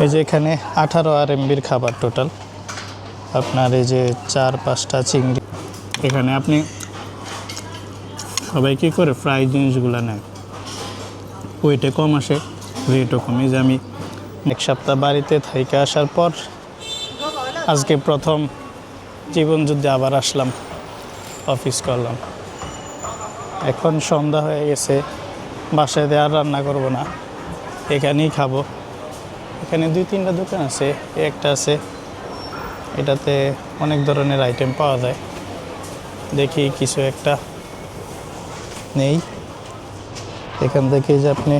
এই যে এখানে 18 RMBর খাবার টোটাল আপনার। এই যে 4-5টা চিংড়ি। এখানে আপনি সবাই কী করে ফ্রাই জিনিসগুলো নেয়, ওয়েটে কম আসে, রেটও কম। এই যে আমি 1 সপ্তাহ বাড়িতে থেকে আসার পর আজকে প্রথম জীবনযুদ্ধে আবার আসলাম, অফিস করলাম। এখন সন্ধ্যা হয়ে গেছে, বাসায় দিয়ে আর রান্না করব না, এখানেই খাবো। এখানে 2-3টা দোকান আছে, একটা আছে এটাতে অনেক ধরনের আইটেম পাওয়া যায়। দেখি কিছু একটা নেই এখান থেকে। যে আপনি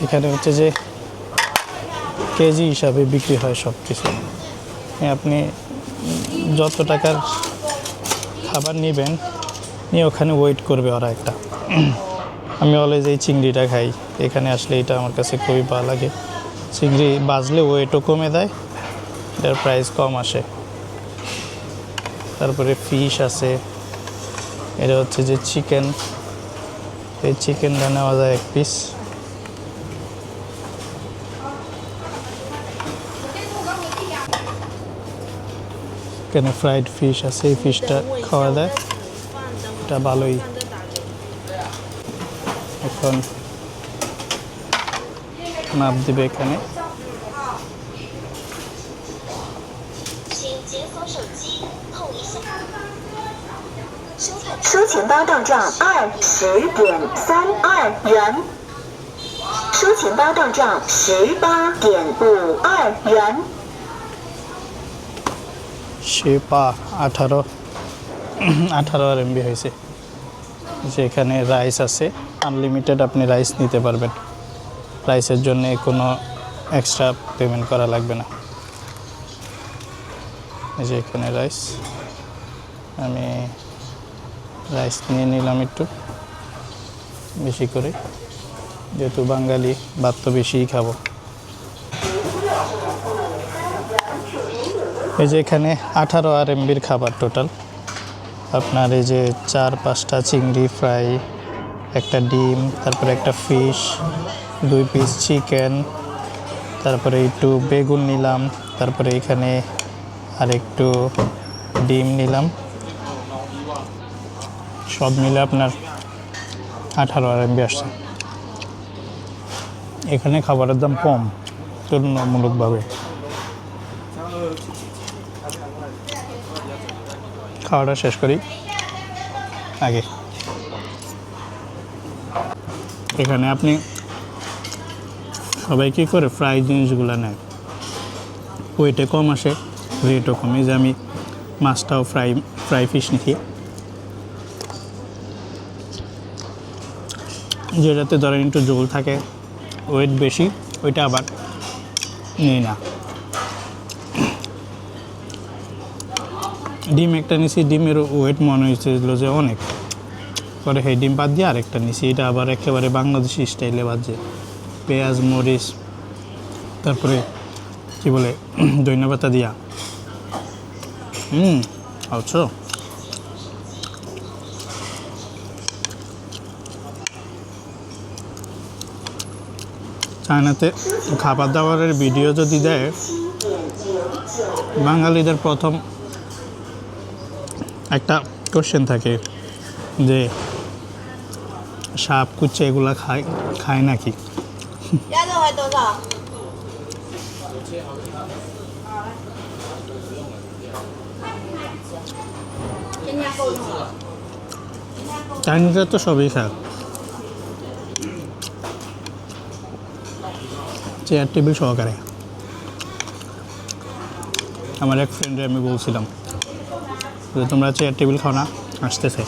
এখানে হচ্ছে যে কেজি হিসাবে বিক্রি হয় সব কিছু। আপনি যত টাকার খাবার নেবেন নিয়ে ওখানে ওয়েট করবে ওরা একটা। আমি অলওয়েজ এই চিংড়িটা খাই, এখানে আসলে এটা আমার কাছে খুবই ভালো লাগে। চিংড়ি বাজলে ওয়েটও কমে দেয়, এটার প্রাইস কম আসে। তারপরে ফিশ আছে, এটা হচ্ছে যে চিকেন, এই চিকেনটা নেওয়া যায় 1 পিস। এখানে ফ্রাইড ফিশ আছে, এই ফিশটা খাওয়া যায়, এটা ভালোই। এখন মাপ দিবে এখানে।收钱包到账20.32元，收钱包到账18.52元。শেপা 18 RMB হয়েছে। যে এখানে রাইস আছে, আনলিমিটেড আপনি রাইস নিতে পারবেন, রাইসের জন্য কোনো এক্সট্রা পেমেন্ট করা লাগবে না। এই যে এখানে রাইস, আমি রাইস নিয়ে নিলাম একটু বেশি করে, যেহেতু বাঙালি ভাত তো বেশিই খাবো। এই যে এখানে 18 RMBর খাবার টোটাল আপনার। এই যে 4-5টা চিংড়ি ফ্রাই, একটা ডিম, তারপরে একটা ফিশ, 2 পিস চিকেন, তারপরে একটু বেগুন নিলাম, তারপরে এখানে আর একটু ডিম নিলাম। সব মিলে আপনার 18 RMB আসছে। এখানে খাবারের দাম কম তুলনামূলকভাবে। খাওয়াটা শেষ করি আগে। এখানে আপনি সবাই কী করে ফ্রাই জিনিসগুলো নেয়, ওয়েটে কম আসে, রেটও কম। এই যে আমি মাছটাও ফ্রাই ফিশ নিচ্ছি, যেটাতে ধরেন একটু ঝোল থাকে, ওয়েট বেশি, ওইটা আবার নিই না। ডিম একটা নিছি, ডিমের ওয়েট মনে হয়েছিল যে অনেক, পরে সেই ডিম বাদ দিয়ে আরেকটা নিছি, এটা আবার একেবারে বাংলাদেশি স্টাইলে বাজছে। পেঁয়াজ মরিচ তারপরে কি বলে ধনিয়া পাতা দিয়া। আচ্ছা, চায়নাতে খাবার দাবারের ভিডিও যদি দেয়, বাঙালিদের প্রথম একটা কোশ্চেন থাকে যে সাপ কুচ্ছে এগুলা খায় নাকি। চাইনিজরা তো সবই খায়। চেয়ার টেবিল সহকারে। আমার এক ফ্রেন্ডে আমি বলছিলাম যে তোমরা চেয়ার টেবিল খাও না, আসতেছে।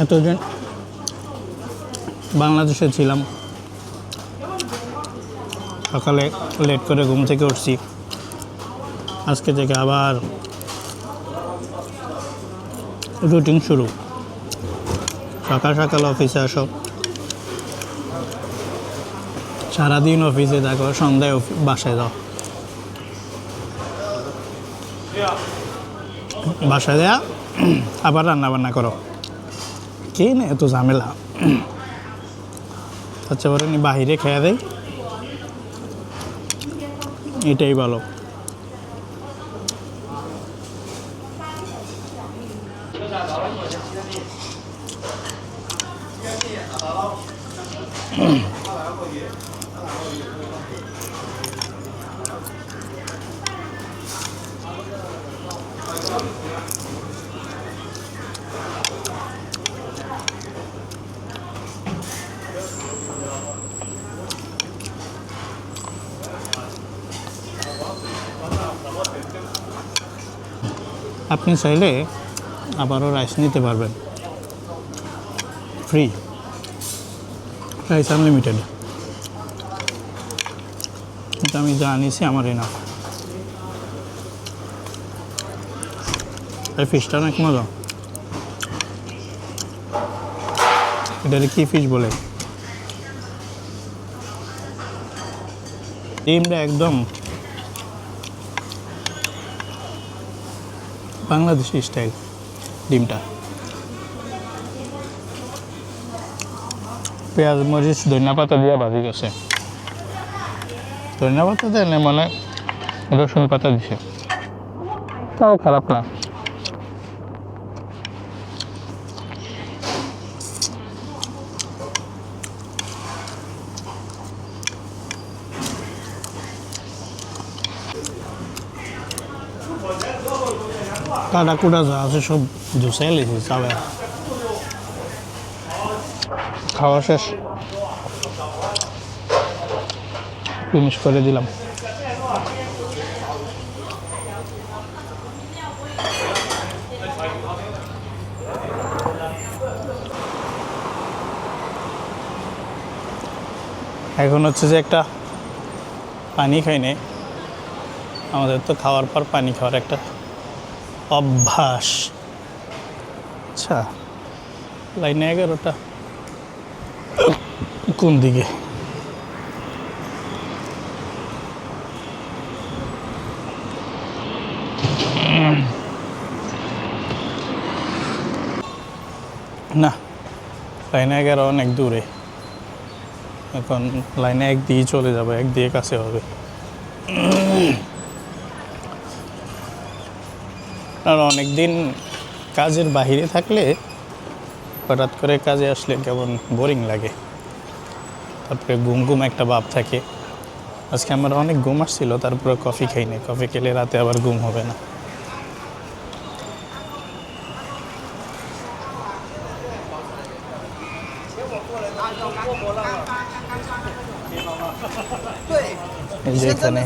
এতদিন বাংলাদেশে ছিলাম, সকালে লেট করে ঘুম থেকে উঠছি, আজকে থেকে আবার রুটিন শুরু। সকাল সকাল অফিসে আসো, সারাদিন অফিসে থাকো, সন্ধ্যায় বাসায় যাও, বাসায় দেয়া আবার রান্না বান্না করো। কে না এত ঝামেলা? আচ্ছা বলেন বাহিরে খেয়ে দেয়, এটাই ভালো। আপনি চাইলে আবারও রাইস নিতে পারবেন, ফ্রি রাইস আনলিমিটেড। কিন্তু আমি যা নিয়েছি আমারই না। এই ফিশটা অনেক মজা। এটাকে কী ফিশ বলে? ডিমটা একদম বাংলাদেশি স্টাইল ডিমটা। পেঁয়াজ মরিচ ধনিয়া পাতা দিয়ে ভাজি গেছে। ধনিয়া পাতা দেয় না, মানে রসুন পাতা দিছে, তাও খারাপ না। কাটা কুটা যা আছে সব ধুসাই লেছি চাবে। খাওয়া শেষ, ফিনিশ করে দিলাম। এখন হচ্ছে যে একটা পানি খাই নে। আমাদের তো খাওয়ার পর পানি খাওয়ার একটা অভ্যাস। আচ্ছা, লাইনে 11টা কোন দিকে? না, লাইনে 11 অনেক দূরে। এখন লাইনে 1 দিয়ে চলে যাবে, 1 দিয়ে কাছে হবে। আর অনেক দিন কাজের বাহিরে থাকলে হঠাৎ করে কাজে আসলে কেমন বোরিং লাগে, তারপরে ঘুম ঘুম একটা ভাব থাকে। আজকে আমার অনেক ঘুম আসছিল, তারপরে কফি খাই নাই। কফি খেলে রাতে আবার ঘুম হবে না। এই যে এখানে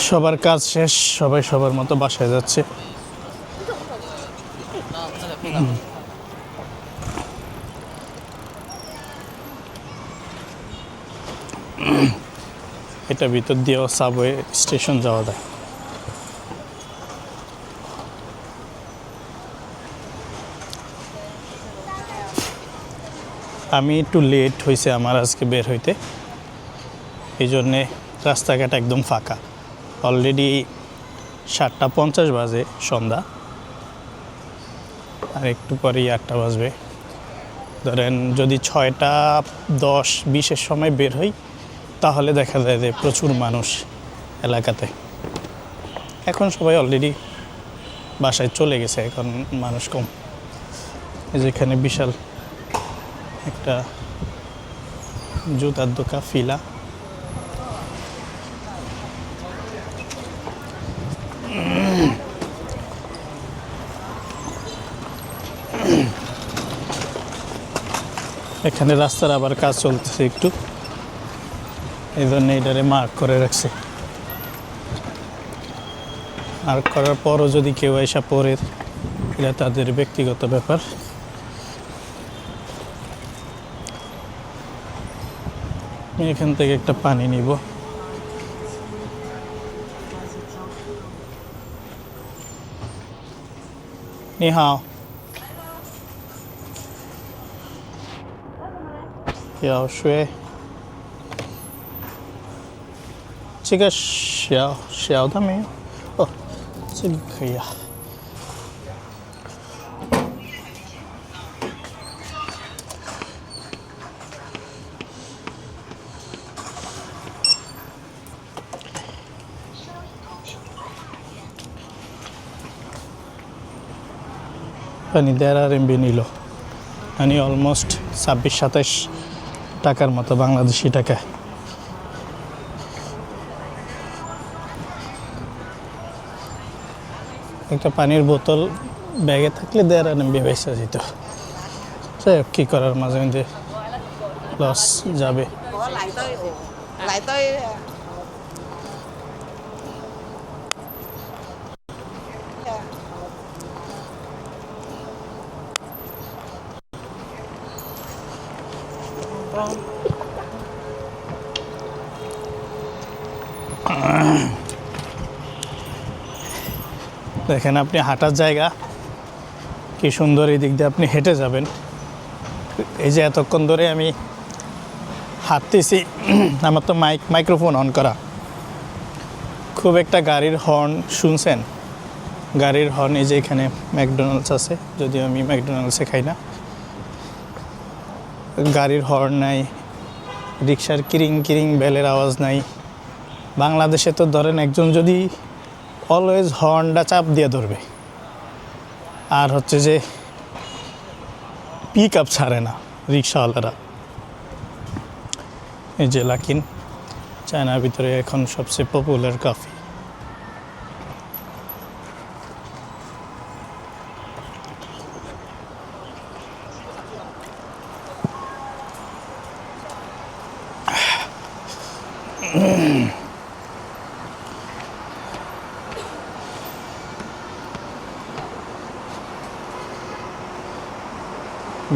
সবার কাজ শেষ, সবাই সবার মতো বাসায় যাচ্ছে। এটা ভিতর দিয়েও সাবওয়ে স্টেশন যাওয়া যায়। আমি একটু লেট হয়েছে আমার আজকে বের হইতে, এই জন্যে রাস্তাঘাট একদম ফাঁকা। অলরেডি 7:50 বাজে সন্ধ্যা, আর একটু পরেই 8টা বাজবে। ধরেন যদি 6:10-20-এর সময় বের হই, তাহলে দেখা যায় যে প্রচুর মানুষ এলাকাতে। এখন সবাই অলরেডি বাসায় চলে গেছে, এখন মানুষ কম। এই যেখানে বিশাল একটা জুতার দোকান, ফিলা। এখানে রাস্তার আবার কাজ চলতেছে একটু, এই জন্য এটারে মার্ক করে রাখছে। মার্ক করার পরও যদি কেউ এসে পড়ে, এটা তাদের ব্যক্তিগত ব্যাপার। আমি এখান থেকে একটা পানি নিব। 你好，有水。这个小的没有？哦，这个可以啊。পানি 1.5 এমবি নিল মানে অলমোস্ট 26-27 টাকার মতো বাংলাদেশি টাকা। একটা পানির বোতল ব্যাগে থাকলে 1.5 এমবি বেঁচে যেত। যাই হোক, কী করার, মাঝে মধ্যে লস যাবে। lại tới দেখেন, আপনি হাঁটার জায়গা কি সুন্দর, এই দিক দিয়ে আপনি হেঁটে যাবেন। এই যে এতক্ষণ ধরে আমি হাঁটতেছি, আমার তো মাইক্রোফোন অন করা। খুব একটা গাড়ির হর্ন শুনছেন? গাড়ির হর্ন, এই যে এখানে ম্যাকডোনাল্ডস আছে, যদিও আমি ম্যাকডোনাল্ডসে খাই না। গাড়ির হর্ন নাই, রিক্সার কিরিং কিরিং বেলের আওয়াজ নাই। বাংলাদেশে তো ধরেন একজন যদি অলওয়েজ হর্নটা চাপ দিয়ে ধরবে, আর হচ্ছে যে পিক আপ ছাড়ে না রিক্সাওয়ালারা। এই যে লাকিন, চায়নার ভিতরে এখন সবচেয়ে পপুলার কফি।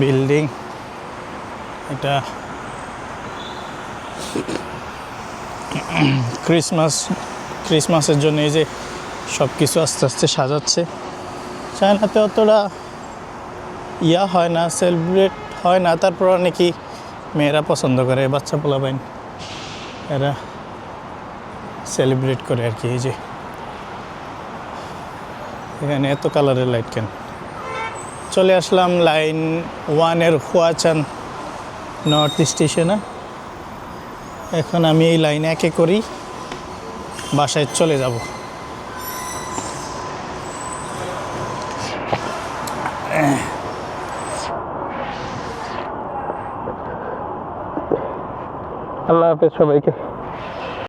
বিল্ডিং এটা ক্রিসমাসের জন্য এই যে সব কিছু আস্তে আস্তে সাজাচ্ছে। চায়নাতে অতটা হয় না, সেলিব্রেট হয় না, তারপর নাকি মেয়েরা পছন্দ করে, বাচ্চা পোলাপাইন এরা সেলিব্রেট করে আর কি। এই যে এখানে এত কালারের লাইট কেন? চলে আসলাম লাইন 1-এর হুয়াচান নর্থ স্টেশনে। এখন আমি এই লাইন 1-এ করি বাসায় চলে যাব। আল্লাহ হাফেজ সবাইকে।